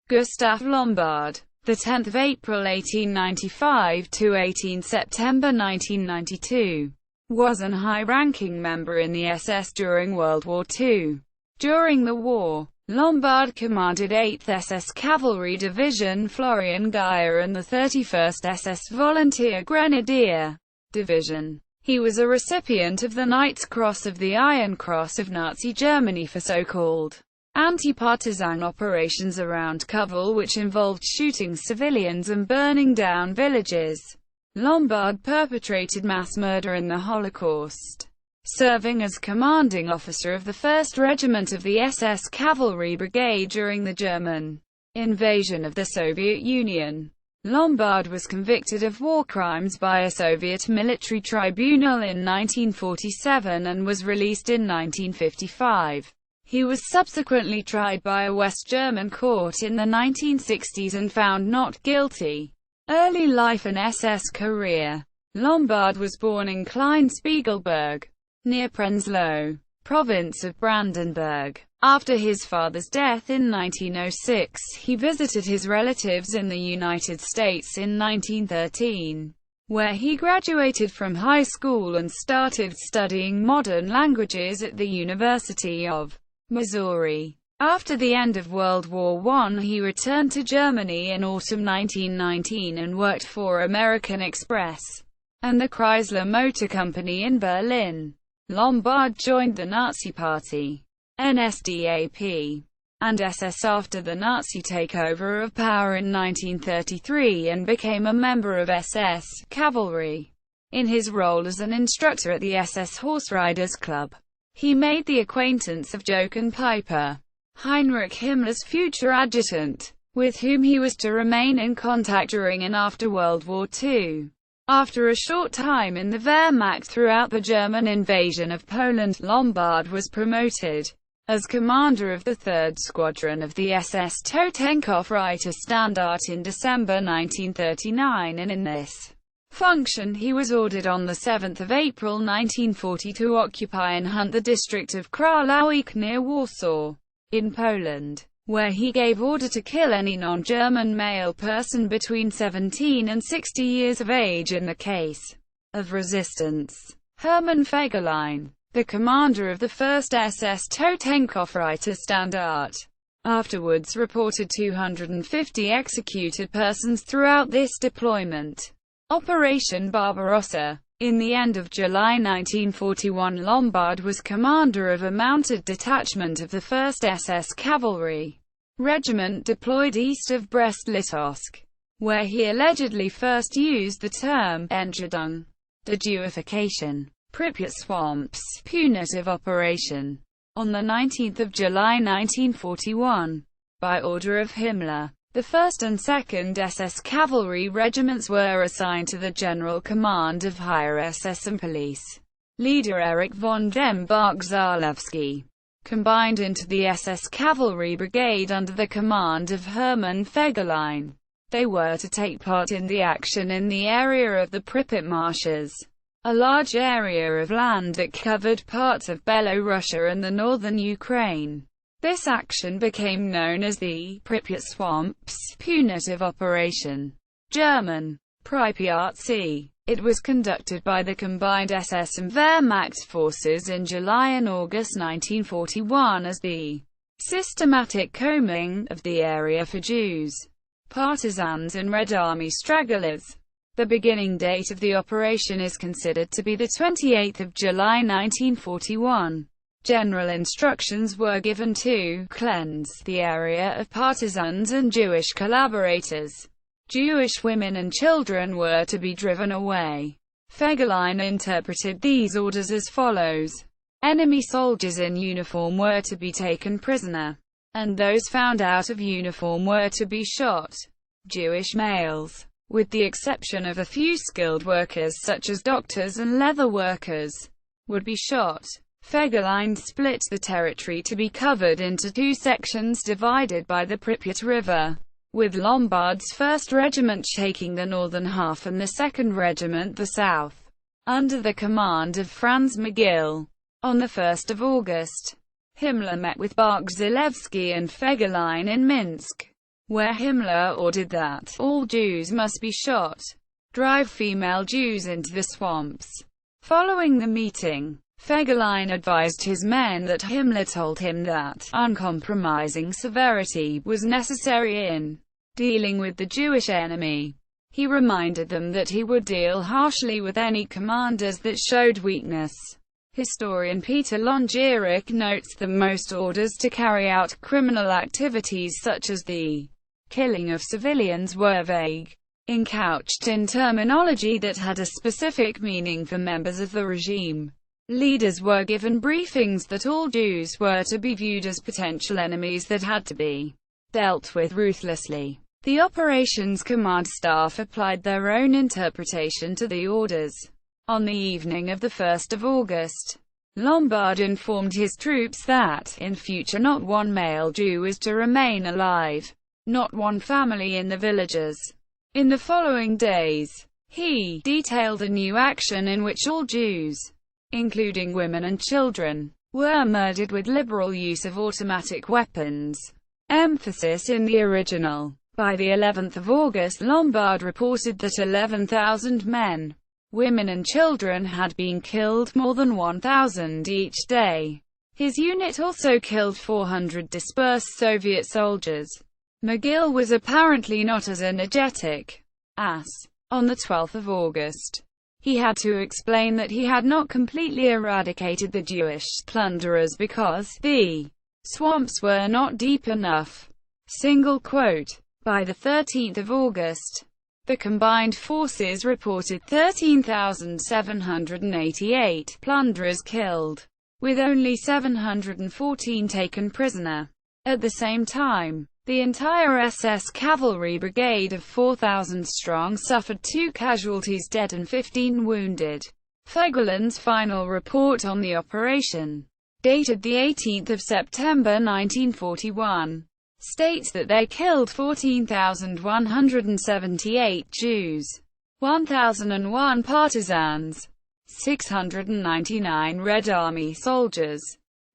Gustav Lombard, the 10th of April 1895 to 18 September 1992, was an high-ranking member in the SS during World War II. During the war, Lombard commanded 8th SS Cavalry Division Florian, Geyer and the 31st SS Volunteer Grenadier Division. He was a recipient of the Knight's Cross of the Iron Cross of Nazi Germany for so-called anti-partisan operations around Kovel, which involved shooting civilians and burning down villages. Lombard perpetrated mass murder in the Holocaust, serving as commanding officer of the 1st Regiment of the SS Cavalry Brigade during the German invasion of the Soviet Union. Lombard was convicted of war crimes by a Soviet military tribunal in 1947 and was released in 1955. He was subsequently tried by a West German court in the 1960s and found not guilty. Early life and SS career. Lombard was born in Klein-Spiegelberg, near Prenzlau, province of Brandenburg. After his father's death in 1906, he visited his relatives in the United States in 1913, where he graduated from high school and started studying modern languages at the University of Missouri. After the end of World War I, he returned to Germany in autumn 1919 and worked for American Express and the Chrysler Motor Company in Berlin. Lombard joined the Nazi Party, NSDAP, and SS after the Nazi takeover of power in 1933 and became a member of SS Cavalry. In his role as an instructor at the SS Horse Riders Club, he made the acquaintance of Jochen Peiper, Heinrich Himmler's future adjutant, with whom he was to remain in contact during and after World War II. After a short time in the Wehrmacht throughout the German invasion of Poland, Lombard was promoted as commander of the 3rd Squadron of the SS Totenkopfreiter in December 1939, and in this function he was ordered on 7 April 1940 to occupy and hunt the district of Kralałek near Warsaw, in Poland, where he gave order to kill any non-German male person between 17 and 60 years of age in the case of resistance. Hermann Fegelein, the commander of the 1st SS Totenkopfreiter, afterwards reported 250 executed persons throughout this deployment. Operation Barbarossa. In the end of July 1941, Lombard was commander of a mounted detachment of the 1st SS Cavalry Regiment deployed east of Brest-Litovsk, where he allegedly first used the term Entscheidung, de-Jewification, Pripyat Swamps, punitive operation. On 19 July 1941, by order of Himmler, the 1st and 2nd SS Cavalry Regiments were assigned to the General Command of Higher SS and Police leader Erich von dem Bach-Zalewski, combined into the SS Cavalry Brigade under the command of Hermann Fegelein. They were to take part in the action in the area of the Pripyat Marshes, a large area of land that covered parts of Belorussia and the northern Ukraine. This action became known as the Pripyat Swamps punitive operation. German Pripyat Sea. It was conducted by the combined SS and Wehrmacht forces in July and August 1941 as the systematic combing of the area for Jews, partisans and Red Army stragglers. The beginning date of the operation is considered to be the 28th of July 1941. General instructions were given to cleanse the area of partisans and Jewish collaborators. Jewish women and children were to be driven away. Fegelein interpreted these orders as follows: enemy soldiers in uniform were to be taken prisoner, and those found out of uniform were to be shot. Jewish males, with the exception of a few skilled workers such as doctors and leather workers, would be shot. Fegelein split the territory to be covered into two sections divided by the Pripyat River, with Lombard's 1st Regiment taking the northern half and the 2nd Regiment the south, under the command of Franz Magill. On 1 August, Himmler met with Bach-Zelewski and Fegelein in Minsk, where Himmler ordered that all Jews must be shot. Drive female Jews into the swamps. Following the meeting, Fegelein advised his men that Himmler told him that uncompromising severity was necessary in dealing with the Jewish enemy. He reminded them that he would deal harshly with any commanders that showed weakness. Historian Peter Longerich notes that most orders to carry out criminal activities such as the killing of civilians were vague, encouched in terminology that had a specific meaning for members of the regime. Leaders were given briefings that all Jews were to be viewed as potential enemies that had to be dealt with ruthlessly. The operations command staff applied their own interpretation to the orders. On the evening of the 1st of August, Lombard informed his troops that, in future, not one male Jew is to remain alive, not one family in the villages. In the following days, he detailed a new action in which all Jews, including women and children, were murdered with liberal use of automatic weapons. Emphasis in the original. By the 11th of August, Lombard reported that 11,000 men, women and children had been killed, more than 1,000 each day. His unit also killed 400 dispersed Soviet soldiers. McGill was apparently not as energetic as on the 12th of August. He had to explain that he had not completely eradicated the Jewish plunderers because the swamps were not deep enough. Single quote. By the 13th of August, the combined forces reported 13,788 plunderers killed, with only 714 taken prisoner. At the same time, the entire SS Cavalry Brigade of 4,000 strong suffered 2 casualties dead and 15 wounded. Fegelin's final report on the operation, dated the 18th of September 1941, states that they killed 14,178 Jews, 1,001 partisans, 699 Red Army soldiers,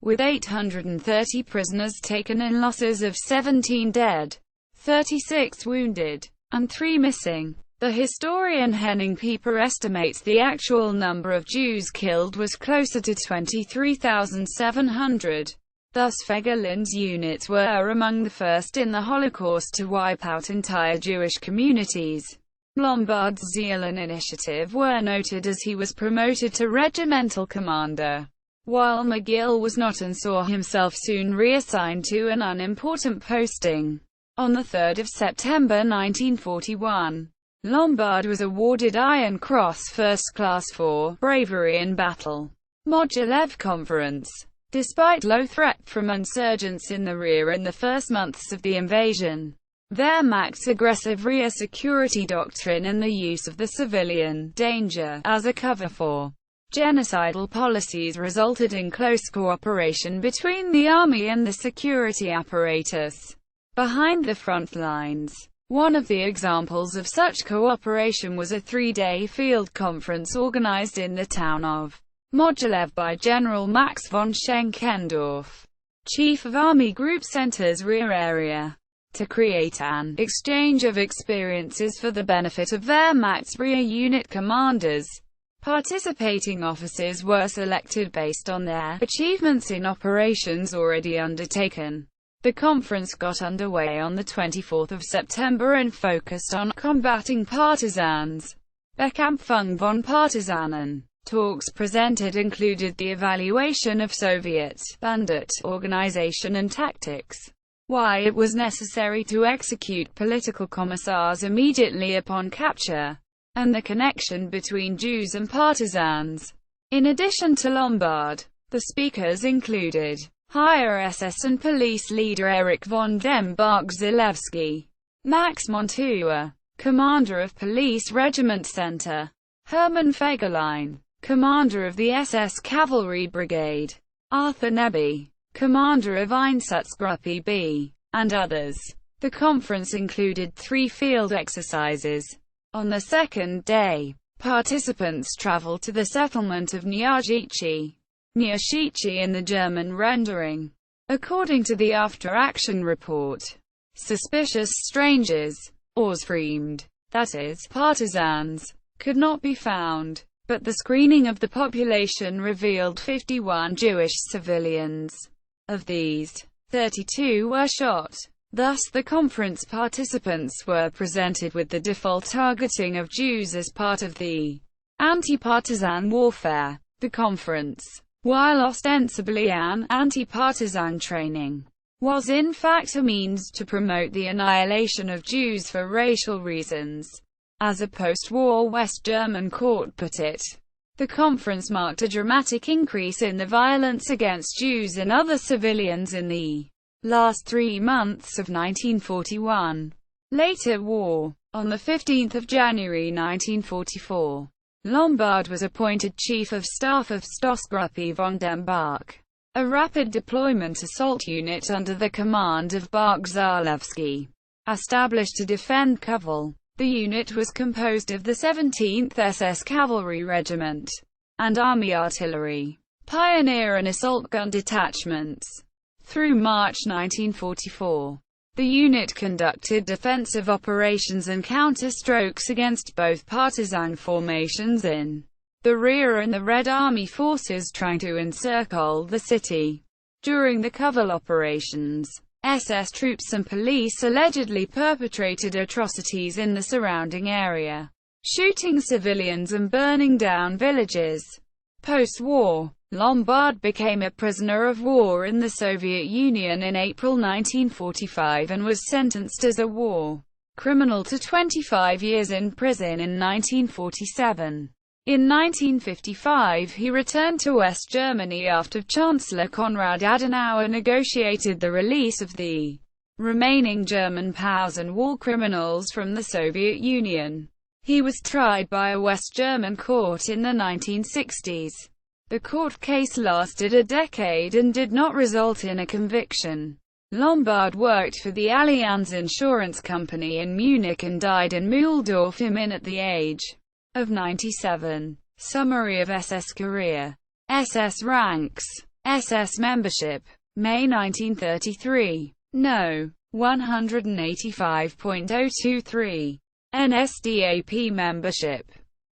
with 830 prisoners taken and losses of 17 dead, 36 wounded, and 3 missing. The historian Henning Pieper estimates the actual number of Jews killed was closer to 23,700. Thus Fegelin's units were among the first in the Holocaust to wipe out entire Jewish communities. Lombard's zeal and initiative were noted as he was promoted to regimental commander, while McGill was not and saw himself soon reassigned to an unimportant posting. On the 3rd of September 1941, Lombard was awarded Iron Cross First Class for bravery in battle. Modulare Conference. Despite low threat from insurgents in the rear in the first months of the invasion, Wehrmacht's aggressive rear security doctrine and the use of the civilian danger as a cover for genocidal policies resulted in close cooperation between the army and the security apparatus behind the front lines. One of the examples of such cooperation was a 3-day field conference organized in the town of Mogilev by General Max von Schenkendorf, chief of Army Group Center's rear area, to create an exchange of experiences for the benefit of Wehrmacht's rear unit commanders. Participating officers were selected based on their achievements in operations already undertaken. The conference got underway on the 24th of September and focused on combating partisans. Bekämpfung von Partisanen. Talks presented included the evaluation of Soviet bandit organization and tactics, why it was necessary to execute political commissars immediately upon capture, and the connection between Jews and partisans. In addition to Lombard, the speakers included higher SS and police leader Erich von dem Bark-Zilewski, Max Montour, commander of Police Regiment Center, Hermann Fegelein, commander of the SS Cavalry Brigade, Arthur Neby, commander of Einsatzgruppe B, and others. The conference included 3 field exercises. On the second day, participants traveled to the settlement of Nyashichi in the German rendering. According to the after-action report, Suspicious strangers, Ausfremd, that is, partisans, could not be found, but the screening of the population revealed 51 Jewish civilians. Of these, 32 were shot. Thus the conference participants were presented with the default targeting of Jews as part of the anti-partisan warfare. The conference, while ostensibly an anti-partisan training, was in fact a means to promote the annihilation of Jews for racial reasons. As a post-war West German court put it, the conference marked a dramatic increase in the violence against Jews and other civilians in the last 3 months of 1941. Later war. On 15 January 1944, Lombard was appointed Chief of Staff of Stoßgruppe von dem Bach, a rapid deployment assault unit under the command of Bach-Zalewski, established to defend Kovel. The unit was composed of the 17th SS Cavalry Regiment and Army Artillery, Pioneer and Assault Gun detachments. Through March 1944, the unit conducted defensive operations and counter-strokes against both partisan formations in the rear and the Red Army forces trying to encircle the city. During the Kovel operations, SS troops and police allegedly perpetrated atrocities in the surrounding area, shooting civilians and burning down villages. Post-war, Lombard became a prisoner of war in the Soviet Union in April 1945 and was sentenced as a war criminal to 25 years in prison in 1947. In 1955 he returned to West Germany after Chancellor Konrad Adenauer negotiated the release of the remaining German POWs and war criminals from the Soviet Union. He was tried by a West German court in the 1960s. The court case lasted a decade and did not result in a conviction. Lombard worked for the Allianz Insurance Company in Munich and died in Mühldorf am Inn at the age of 97. Summary of SS career. SS ranks. SS membership. May 1933. No. 185.023. NSDAP membership.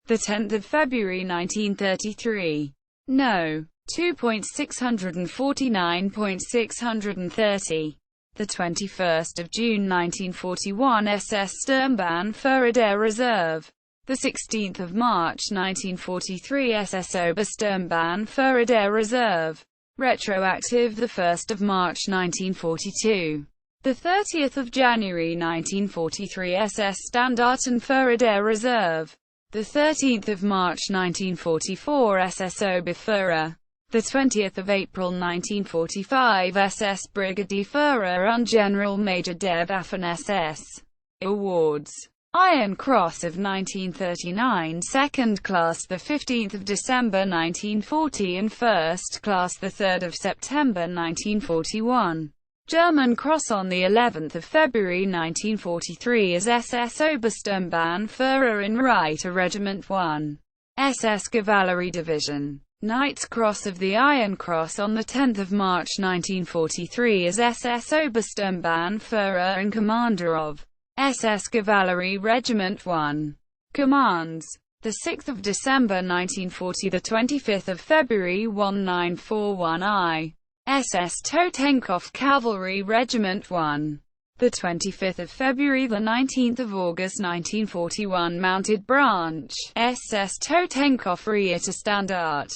10 February 1933. No. 2.649.630. 21 June 1941 SS Sturmbannführer der Reserve. 16 March 1943 SS Obersturmbannführer der Reserve. Retroactive 1 March 1942. 30 January 1943 SS Standartenführer der Reserve. 13 March 1944 SS Oberführer. 20 April 1945 SS Brigadierführer und Generalmajor der Waffen SS. Awards. Iron Cross of 1939 Second Class 15 December 1940 and First Class 3 September 1941. German Cross on the 11th of February 1943 as SS Obersturmbannführer in Reiter Regiment 1. SS Cavalry Division. Knight's Cross of the Iron Cross on the 10th of March 1943 as SS Obersturmbannführer and Commander of SS Cavalry Regiment 1. Commands. 6 December 1940 – 25 February 1941 SS Totenkopf Cavalry Regiment 1. 25 February – 19 August 1941 Mounted Branch, SS Totenkopf Reiterstandard.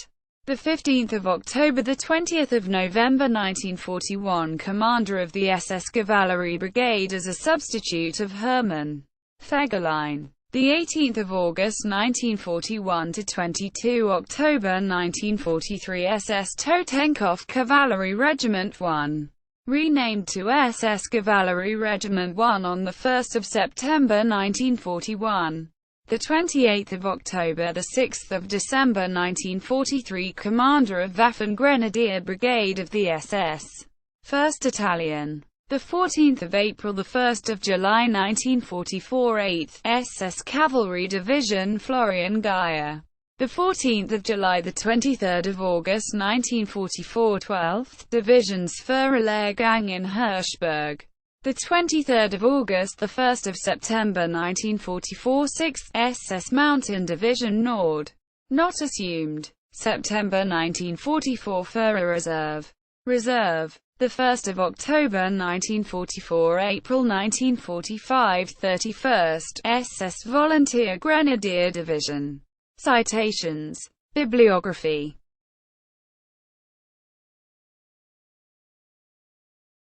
15 October – 20 November 1941 Commander of the SS Cavalry Brigade as a substitute of Hermann Fegelein. 18 August 1941 to 22 October 1943 SS Totenkopf Cavalry Regiment 1. Renamed to SS Cavalry Regiment 1 on 1 September 1941. 28 October – 6 December 1943 Commander of Waffen Grenadier Brigade of the SS 1st Battalion. 14 April – 1 July 1944 8th SS Cavalry Division Florian Geyer. 14 July – 23 August 1944 12th Division's Führerlehrgang in Hirschberg. 23rd of August, the 1st of September 1944, 6th SS Mountain Division Nord. Not assumed. September 1944, Führer Reserve. Reserve. The 1st of October 1944, April 1945, 31st SS Volunteer Grenadier Division. Citations. Bibliography.